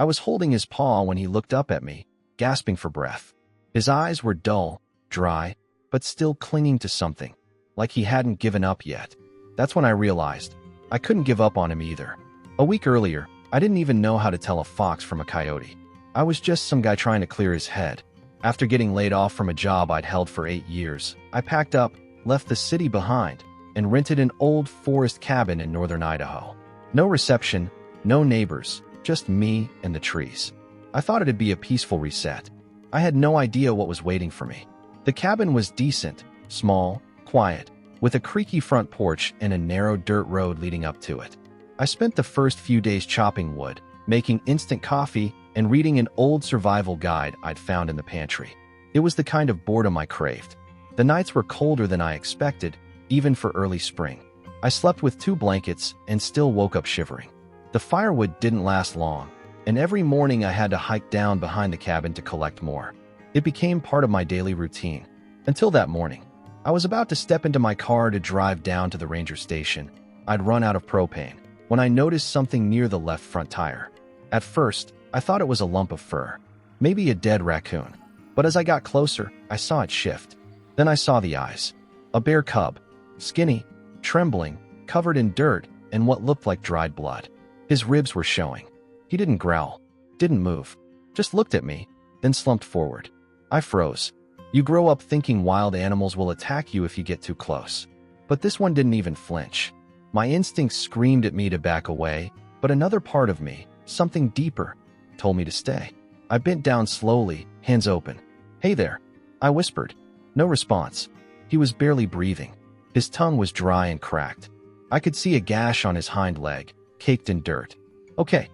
I was holding his paw when he looked up at me, gasping for breath. His eyes were dull, dry, but still clinging to something, like he hadn't given up yet. That's when I realized I couldn't give up on him either. A week earlier, I didn't even know how to tell a fox from a coyote. I was just some guy trying to clear his head. After getting laid off from a job I'd held for 8 years, I packed up, left the city behind, and rented an old forest cabin in northern Idaho. No reception, no neighbors, just me and the trees. I thought it'd be a peaceful reset. I had no idea what was waiting for me. The cabin was decent, small, quiet, with a creaky front porch and a narrow dirt road leading up to it. I spent the first few days chopping wood, making instant coffee, and reading an old survival guide I'd found in the pantry. It was the kind of boredom I craved. The nights were colder than I expected, even for early spring. I slept with 2 blankets and still woke up shivering. The firewood didn't last long, and every morning I had to hike down behind the cabin to collect more. It became part of my daily routine. Until that morning, I was about to step into my car to drive down to the ranger station. I'd run out of propane when I noticed something near the left front tire. At first, I thought it was a lump of fur, maybe a dead raccoon. But as I got closer, I saw it shift. Then I saw the eyes. A bear cub, skinny, trembling, covered in dirt and what looked like dried blood. His ribs were showing. He didn't growl, didn't move, just looked at me, then slumped forward. I froze. You grow up thinking wild animals will attack you if you get too close. But this one didn't even flinch. My instincts screamed at me to back away, but another part of me, something deeper, told me to stay. I bent down slowly, hands open. "Hey there," I whispered. No response. He was barely breathing. His tongue was dry and cracked. I could see a gash on his hind leg, caked in dirt. Okay,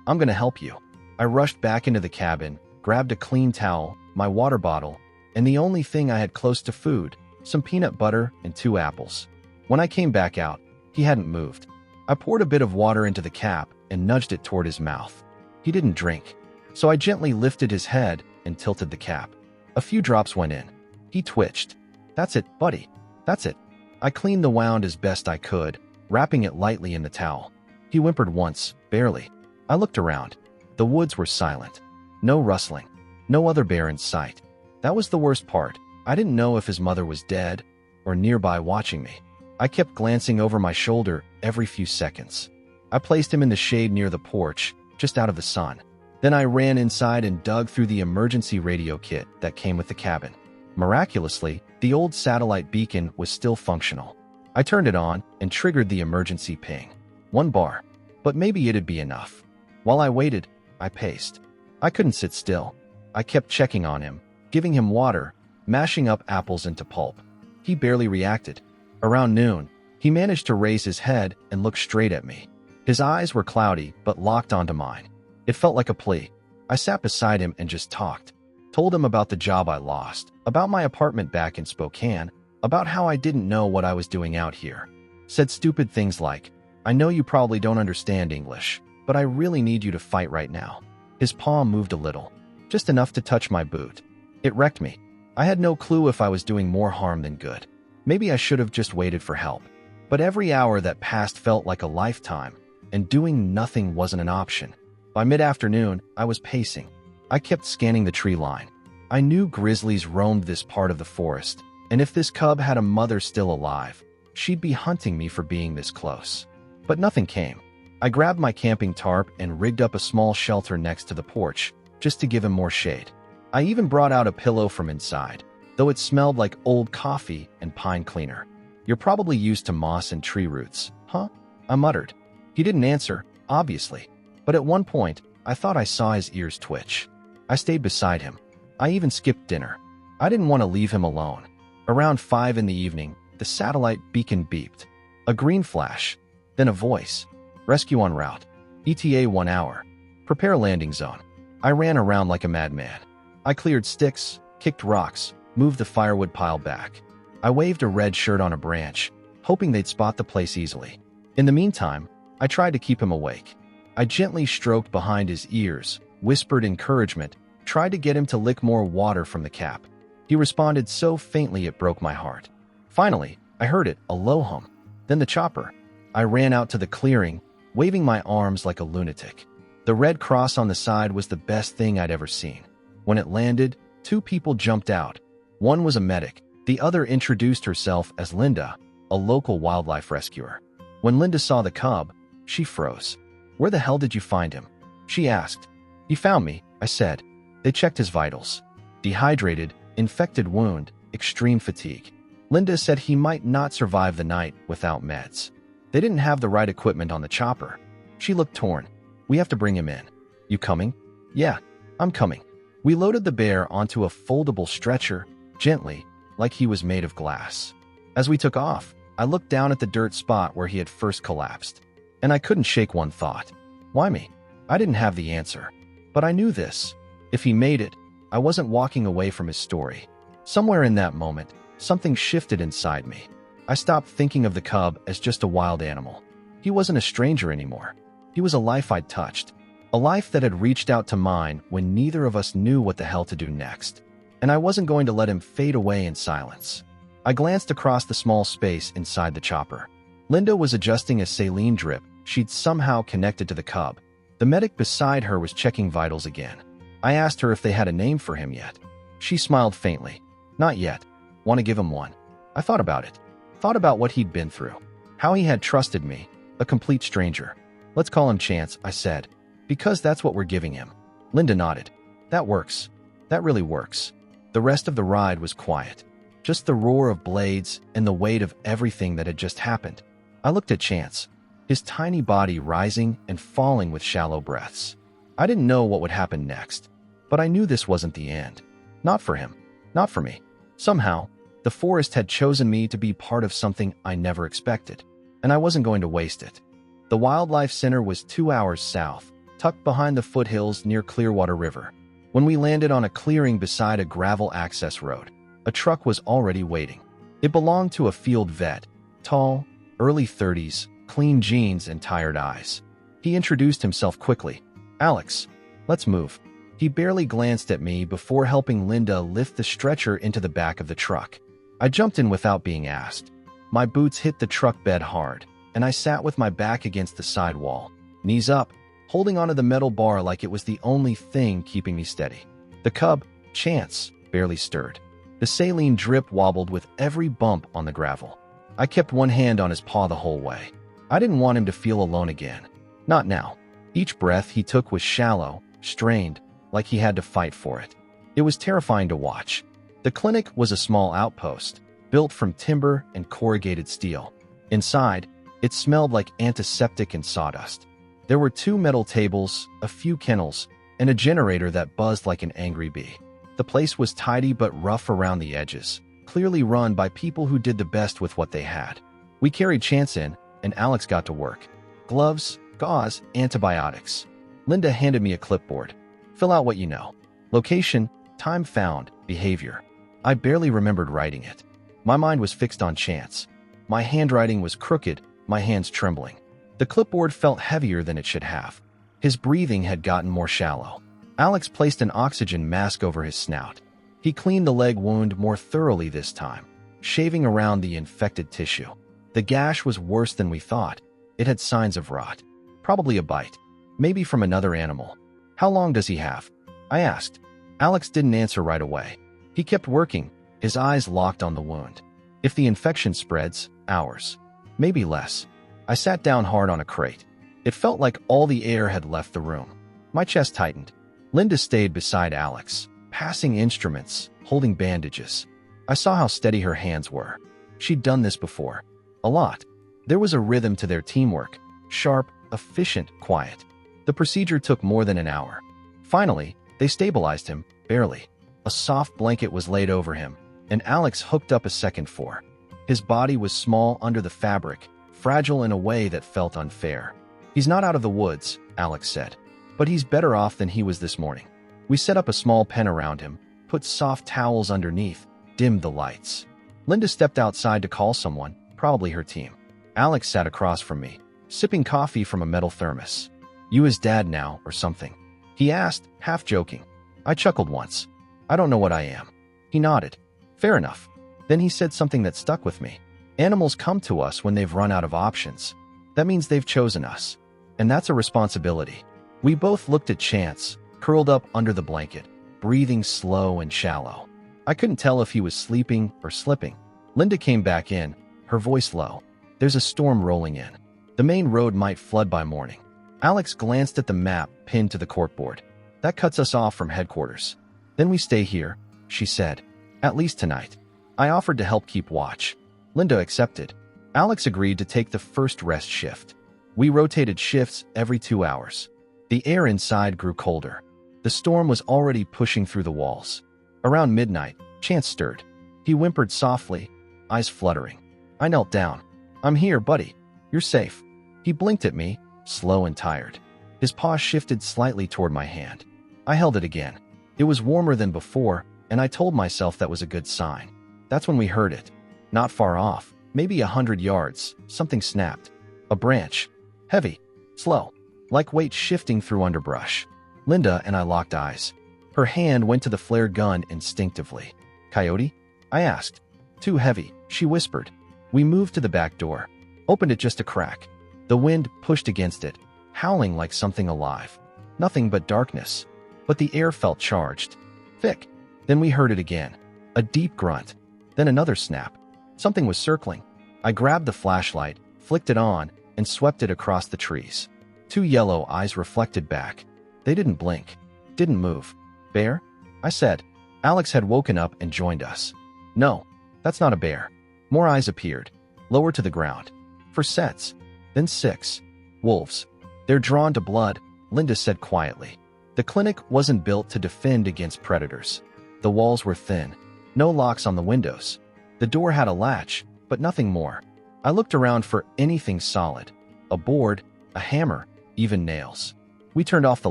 I'm gonna help you." I rushed back into the cabin, grabbed a clean towel, my water bottle, and the only thing I had close to food, some peanut butter and 2 apples. When I came back out, he hadn't moved. I poured a bit of water into the cap and nudged it toward his mouth. He didn't drink, so I gently lifted his head and tilted the cap. A few drops went in. He twitched. "That's it, buddy. That's it." I cleaned the wound as best I could, wrapping it lightly in the towel. He whimpered once, barely. I looked around. The woods were silent. No rustling. No other bear in sight. That was the worst part. I didn't know if his mother was dead or nearby watching me. I kept glancing over my shoulder every few seconds. I placed him in the shade near the porch, just out of the sun. Then I ran inside and dug through the emergency radio kit that came with the cabin. Miraculously, the old satellite beacon was still functional. I turned it on and triggered the emergency ping. 1 bar. But maybe it'd be enough. While I waited, I paced. I couldn't sit still. I kept checking on him, giving him water, mashing up apples into pulp. He barely reacted. Around noon, he managed to raise his head and look straight at me. His eyes were cloudy but locked onto mine. It felt like a plea. I sat beside him and just talked. Told him about the job I lost, about my apartment back in Spokane, about how I didn't know what I was doing out here. Said stupid things like, "I know you probably don't understand English, but I really need you to fight right now." His palm moved a little, just enough to touch my boot. It wrecked me. I had no clue if I was doing more harm than good. Maybe I should have just waited for help. But every hour that passed felt like a lifetime, and doing nothing wasn't an option. By mid-afternoon, I was pacing. I kept scanning the tree line. I knew grizzlies roamed this part of the forest, and if this cub had a mother still alive, she'd be hunting me for being this close. But nothing came. I grabbed my camping tarp and rigged up a small shelter next to the porch, just to give him more shade. I even brought out a pillow from inside, though it smelled like old coffee and pine cleaner. "You're probably used to moss and tree roots, huh?" I muttered. He didn't answer, obviously, but at one point, I thought I saw his ears twitch. I stayed beside him. I even skipped dinner. I didn't want to leave him alone. Around 5 in the evening, the satellite beacon beeped. A green flash, then a voice. "Rescue en route. ETA 1 hour. Prepare landing zone." I ran around like a madman. I cleared sticks, kicked rocks, moved the firewood pile back. I waved a red shirt on a branch, hoping they'd spot the place easily. In the meantime, I tried to keep him awake. I gently stroked behind his ears, whispered encouragement, tried to get him to lick more water from the cap. He responded so faintly it broke my heart. Finally, I heard it, a low hum. Then the chopper. I ran out to the clearing, waving my arms like a lunatic. The red cross on the side was the best thing I'd ever seen. When it landed, two people jumped out. One was a medic. The other introduced herself as Linda, a local wildlife rescuer. When Linda saw the cub, she froze. "Where the hell did you find him?" she asked. "He found me," I said. They checked his vitals. Dehydrated, infected wound, extreme fatigue. Linda said he might not survive the night without meds. They didn't have the right equipment on the chopper. She looked torn. "We have to bring him in." "You coming?" "Yeah, I'm coming." We loaded the bear onto a foldable stretcher, gently, like he was made of glass. As we took off, I looked down at the dirt spot where he had first collapsed. And I couldn't shake one thought. Why me? I didn't have the answer. But I knew this. If he made it, I wasn't walking away from his story. Somewhere in that moment, something shifted inside me. I stopped thinking of the cub as just a wild animal. He wasn't a stranger anymore. He was a life I'd touched. A life that had reached out to mine when neither of us knew what the hell to do next. And I wasn't going to let him fade away in silence. I glanced across the small space inside the chopper. Linda was adjusting a saline drip she'd somehow connected to the cub. The medic beside her was checking vitals again. I asked her if they had a name for him yet. She smiled faintly. "Not yet. Want to give him one?" I thought about it. Thought about what he'd been through. How he had trusted me, a complete stranger. "Let's call him Chance," I said. "Because that's what we're giving him." Linda nodded. "That works. That really works." The rest of the ride was quiet. Just the roar of blades and the weight of everything that had just happened. I looked at Chance, his tiny body rising and falling with shallow breaths. I didn't know what would happen next, but I knew this wasn't the end. Not for him. Not for me. Somehow, the forest had chosen me to be part of something I never expected, and I wasn't going to waste it. The Wildlife Center was 2 hours south, tucked behind the foothills near Clearwater River. When we landed on a clearing beside a gravel access road, a truck was already waiting. It belonged to a field vet, tall, early 30s, clean jeans and tired eyes. He introduced himself quickly. "Alex, let's move." He barely glanced at me before helping Linda lift the stretcher into the back of the truck. I jumped in without being asked. My boots hit the truck bed hard, and I sat with my back against the side wall, knees up, holding onto the metal bar like it was the only thing keeping me steady. The cub, Chance, barely stirred. The saline drip wobbled with every bump on the gravel. I kept one hand on his paw the whole way. I didn't want him to feel alone again. Not now. Each breath he took was shallow, strained, like he had to fight for it. It was terrifying to watch. The clinic was a small outpost, built from timber and corrugated steel. Inside, it smelled like antiseptic and sawdust. There were 2 metal tables, a few kennels, and a generator that buzzed like an angry bee. The place was tidy but rough around the edges, clearly run by people who did the best with what they had. We carried Chance in, and Alex got to work. Gloves, gauze, antibiotics. Linda handed me a clipboard. "Fill out what you know. Location, time found, behavior." I barely remembered writing it. My mind was fixed on Chance. My handwriting was crooked, my hands trembling. The clipboard felt heavier than it should have. His breathing had gotten more shallow. Alex placed an oxygen mask over his snout. He cleaned the leg wound more thoroughly this time, shaving around the infected tissue. The gash was worse than we thought. It had signs of rot. Probably a bite. Maybe from another animal. "How long does he have?" I asked. Alex didn't answer right away. He kept working, his eyes locked on the wound. "If the infection spreads, hours. Maybe less." I sat down hard on a crate. It felt like all the air had left the room. My chest tightened. Linda stayed beside Alex, passing instruments, holding bandages. I saw how steady her hands were. She'd done this before. A lot. There was a rhythm to their teamwork. Sharp, efficient, quiet. The procedure took more than an hour. Finally, they stabilized him, barely. A soft blanket was laid over him, and Alex hooked up a second four. His body was small under the fabric, fragile in a way that felt unfair. "He's not out of the woods," Alex said, "but he's better off than he was this morning." We set up a small pen around him, put soft towels underneath, dimmed the lights. Linda stepped outside to call someone, probably her team. Alex sat across from me, sipping coffee from a metal thermos. "You his dad now, or something?" he asked, half joking. I chuckled once. "I don't know what I am." He nodded. "Fair enough." Then he said something that stuck with me. "Animals come to us when they've run out of options. That means they've chosen us. And that's a responsibility. We both looked at Chance, curled up under the blanket, breathing slow and shallow. I couldn't tell if he was sleeping or slipping. Linda came back in, her voice low. There's a storm rolling in. The main road might flood by morning. Alex glanced at the map pinned to the corkboard. That cuts us off from headquarters. Then we stay here, she said. At least tonight. I offered to help keep watch. Linda accepted. Alex agreed to take the first rest shift. We rotated shifts every 2 hours. The air inside grew colder. The storm was already pushing through the walls. Around midnight, Chance stirred. He whimpered softly, eyes fluttering. I knelt down. I'm here, buddy. You're safe. He blinked at me, slow and tired. His paw shifted slightly toward my hand. I held it again. It was warmer than before, and I told myself that was a good sign. That's when we heard it. Not far off, maybe 100 yards, something snapped. A branch. Heavy. Slow. Like weight shifting through underbrush. Linda and I locked eyes. Her hand went to the flare gun instinctively. Coyote? I asked. Too heavy, she whispered. We moved to the back door. Opened it just a crack. The wind pushed against it, howling like something alive. Nothing but darkness. But the air felt charged. Thick. Then we heard it again. A deep grunt. Then another snap. Something was circling. I grabbed the flashlight, flicked it on, and swept it across the trees. 2 yellow eyes reflected back. They didn't blink. Didn't move. Bear? I said. Alex had woken up and joined us. No, that's not a bear. More eyes appeared. Lower to the ground. For sets. Then 6. Wolves. They're drawn to blood, Linda said quietly. The clinic wasn't built to defend against predators. The walls were thin. No locks on the windows. The door had a latch, but nothing more. I looked around for anything solid. A board, a hammer, even nails. We turned off the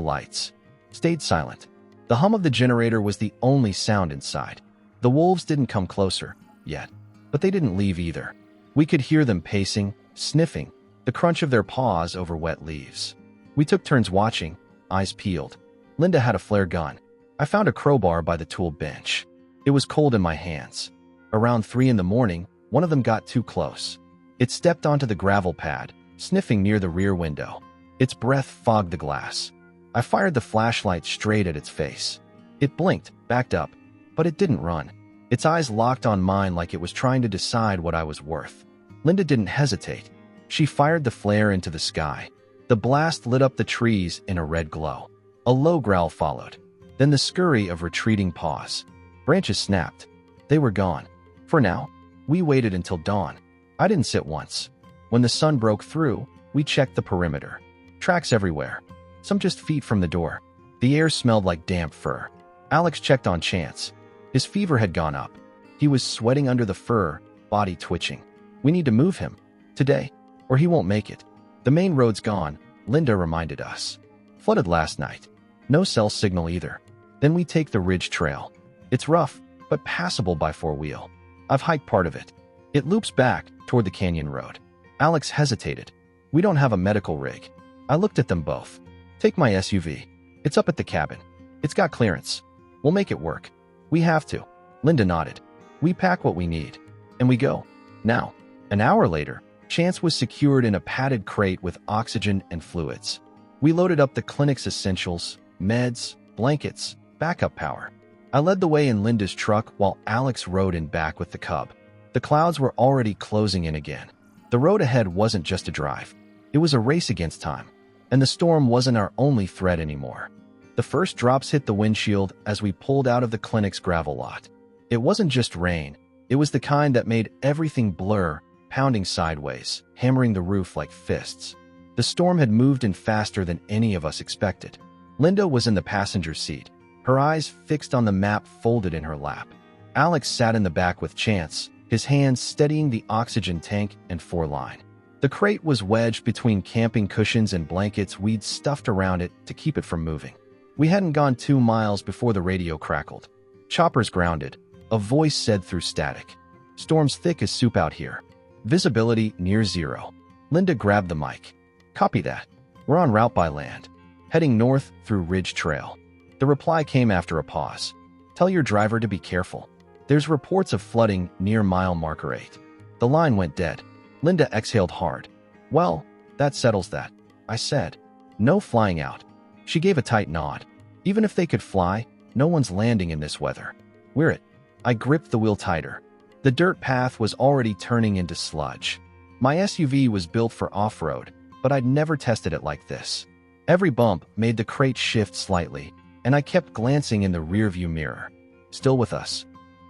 lights. Stayed silent. The hum of the generator was the only sound inside. The wolves didn't come closer, yet. But they didn't leave either. We could hear them pacing, sniffing, the crunch of their paws over wet leaves. We took turns watching, eyes peeled. Linda had a flare gun. I found a crowbar by the tool bench. It was cold in my hands. Around 3 in the morning, one of them got too close. It stepped onto the gravel pad, sniffing near the rear window. Its breath fogged the glass. I fired the flashlight straight at its face. It blinked, backed up, but it didn't run. Its eyes locked on mine like it was trying to decide what I was worth. Linda didn't hesitate. She fired the flare into the sky. The blast lit up the trees in a red glow. A low growl followed. Then the scurry of retreating paws. Branches snapped. They were gone. For now, we waited until dawn. I didn't sit once. When the sun broke through, we checked the perimeter. Tracks everywhere. Some just feet from the door. The air smelled like damp fur. Alex checked on Chance. His fever had gone up. He was sweating under the fur, body twitching. We need to move him. Today, or he won't make it. The main road's gone, Linda reminded us. Flooded last night. No cell signal either. Then we take the ridge trail. It's rough, but passable by 4-wheel. I've hiked part of it. It loops back toward the canyon road. Alex hesitated. We don't have a medical rig. I looked at them both. Take my SUV. It's up at the cabin. It's got clearance. We'll make it work. We have to. Linda nodded. We pack what we need. And we go. Now. An hour later, Chance was secured in a padded crate with oxygen and fluids. We loaded up the clinic's essentials, meds, blankets, backup power. I led the way in Linda's truck while Alex rode in back with the cub. The clouds were already closing in again. The road ahead wasn't just a drive. It was a race against time. And the storm wasn't our only threat anymore. The first drops hit the windshield as we pulled out of the clinic's gravel lot. It wasn't just rain. It was the kind that made everything blur, pounding sideways, hammering the roof like fists. The storm had moved in faster than any of us expected. Linda was in the passenger seat, her eyes fixed on the map folded in her lap. Alex sat in the back with Chance, his hands steadying the oxygen tank and 4-line. The crate was wedged between camping cushions and blankets we'd stuffed around it to keep it from moving. We hadn't gone 2 miles before the radio crackled. Choppers grounded, a voice said through static. Storm's thick as soup out here. Visibility near 0. Linda grabbed the mic. Copy that. We're en route by land, heading north through Ridge Trail. The reply came after a pause. Tell your driver to be careful. There's reports of flooding near mile marker 8. The line went dead. Linda exhaled hard. Well, that settles that, I said. No flying out. She gave a tight nod. Even if they could fly, no one's landing in this weather. We're it. I gripped the wheel tighter. The dirt path was already turning into sludge. My SUV was built for off-road, but I'd never tested it like this. Every bump made the crate shift slightly, and I kept glancing in the rearview mirror. Still with us.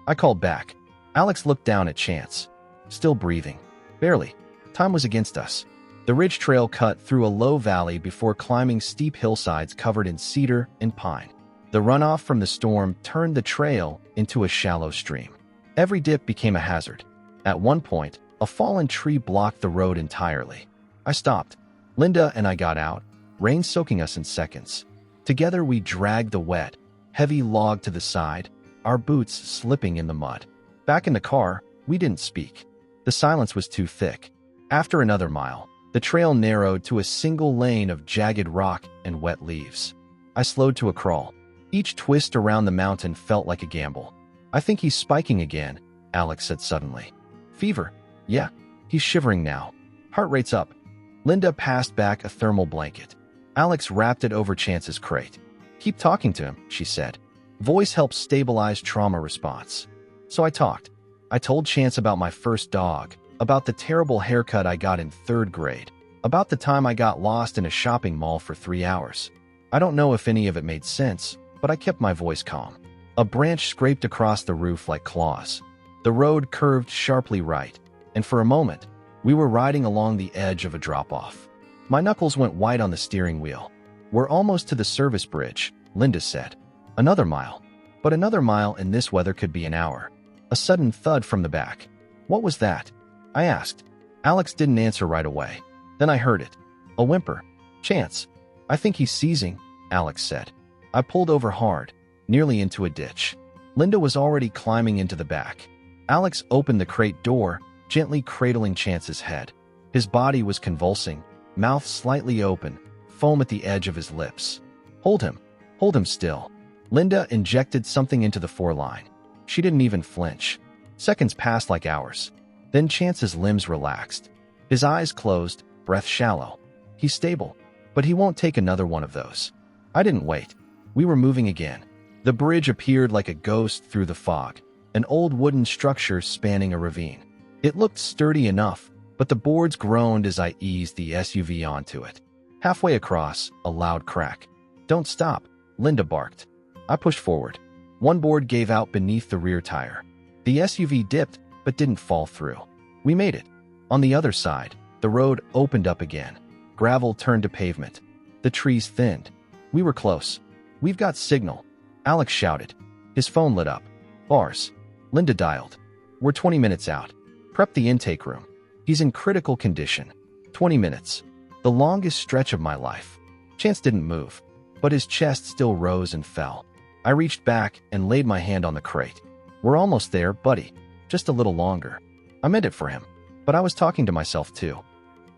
I called back. Alex looked down at Chance. Still breathing. Barely. Time was against us. The ridge trail cut through a low valley before climbing steep hillsides covered in cedar and pine. The runoff from the storm turned the trail into a shallow stream. Every dip became a hazard. At one point, a fallen tree blocked the road entirely. I stopped. Linda and I got out, rain soaking us in seconds. Together we dragged the wet, heavy log to the side, our boots slipping in the mud. Back in the car, we didn't speak. The silence was too thick. After another mile, the trail narrowed to a single lane of jagged rock and wet leaves. I slowed to a crawl. Each twist around the mountain felt like a gamble. I think he's spiking again, Alex said suddenly. Fever? Yeah. He's shivering now. Heart rate's up. Linda passed back a thermal blanket. Alex wrapped it over Chance's crate. Keep talking to him, she said. Voice helps stabilize trauma response. So I talked. I told Chance about my first dog, about the terrible haircut I got in 3rd grade, about the time I got lost in a shopping mall for 3 hours. I don't know if any of it made sense, but I kept my voice calm. A branch scraped across the roof like claws. The road curved sharply right, and for a moment, we were riding along the edge of a drop-off. My knuckles went white on the steering wheel. We're almost to the service bridge, Linda said. Another mile. But another mile in this weather could be an hour. A sudden thud from the back. What was that? I asked. Alex didn't answer right away. Then I heard it. A whimper. Chance. I think he's seizing, Alex said. I pulled over hard, nearly into a ditch. Linda was already climbing into the back. Alex opened the crate door, gently cradling Chance's head. His body was convulsing, mouth slightly open, foam at the edge of his lips. Hold him. Hold him still. Linda injected something into the foreline. She didn't even flinch. Seconds passed like hours. Then Chance's limbs relaxed. His eyes closed, breath shallow. He's stable, but he won't take another one of those. I didn't wait. We were moving again. The bridge appeared like a ghost through the fog, an old wooden structure spanning a ravine. It looked sturdy enough, but the boards groaned as I eased the SUV onto it. Halfway across, a loud crack. Don't stop, Linda barked. I pushed forward. One board gave out beneath the rear tire. The SUV dipped, but didn't fall through. We made it. On the other side, the road opened up again. Gravel turned to pavement. The trees thinned. We were close. We've got signal, Alex shouted. His phone lit up. Bars. Linda dialed. We're 20 minutes out. Prep the intake room. He's in critical condition. 20 minutes. The longest stretch of my life. Chance didn't move, but his chest still rose and fell. I reached back and laid my hand on the crate. We're almost there, buddy. Just a little longer. I meant it for him, but I was talking to myself too.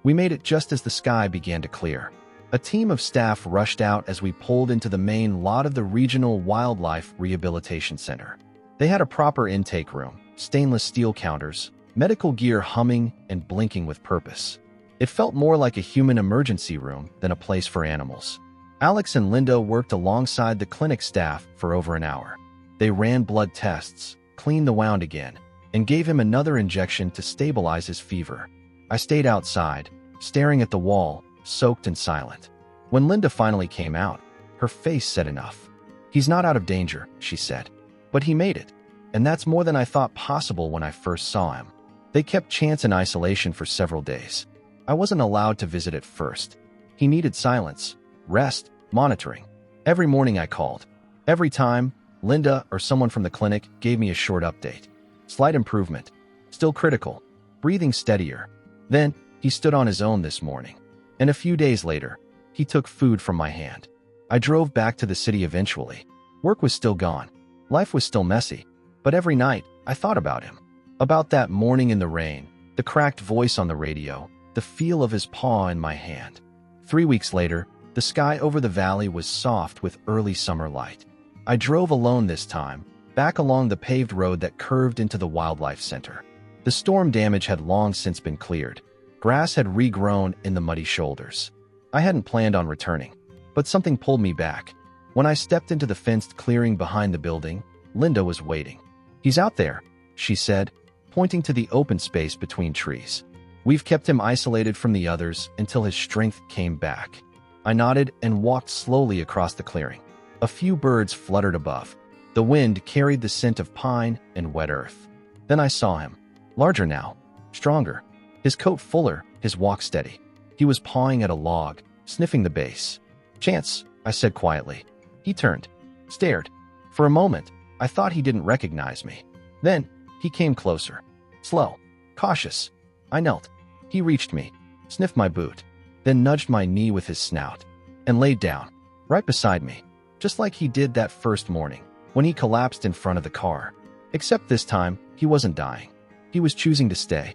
We made it just as the sky began to clear. A team of staff rushed out as we pulled into the main lot of the Regional Wildlife Rehabilitation Center. They had a proper intake room, stainless steel counters, medical gear humming and blinking with purpose. It felt more like a human emergency room than a place for animals. Alex and Linda worked alongside the clinic staff for over an hour. They ran blood tests, cleaned the wound again, and gave him another injection to stabilize his fever. I stayed outside, staring at the wall, soaked and silent. When Linda finally came out, her face said enough. He's not out of danger, she said. But he made it. And that's more than I thought possible when I first saw him. They kept Chance in isolation for several days. I wasn't allowed to visit at first. He needed silence, rest, monitoring. Every morning I called. Every time, Linda or someone from the clinic gave me a short update. Slight improvement. Still critical. Breathing steadier. Then, he stood on his own this morning. And a few days later, he took food from my hand. I drove back to the city eventually. Work was still gone. Life was still messy. But every night, I thought about him. About that morning in the rain, the cracked voice on the radio, the feel of his paw in my hand. 3 weeks later, the sky over the valley was soft with early summer light. I drove alone this time, back along the paved road that curved into the wildlife center. The storm damage had long since been cleared. Grass had regrown in the muddy shoulders. I hadn't planned on returning. but something pulled me back. When I stepped into the fenced clearing behind the building, Linda was waiting. "He's out there," she said, pointing to the open space between trees. "We've kept him isolated from the others until his strength came back." I nodded and walked slowly across the clearing. A few birds fluttered above. The wind carried the scent of pine and wet earth. Then I saw him. Larger now, stronger, his coat fuller, his walk steady. He was pawing at a log, sniffing the base. "Chance," I said quietly. He turned, stared. For a moment, I thought he didn't recognize me. Then, he came closer. Slow, cautious. I knelt. He reached me, sniffed my boot, then nudged my knee with his snout, and laid down, right beside me, just like he did that first morning, when he collapsed in front of the car. Except this time, he wasn't dying. He was choosing to stay.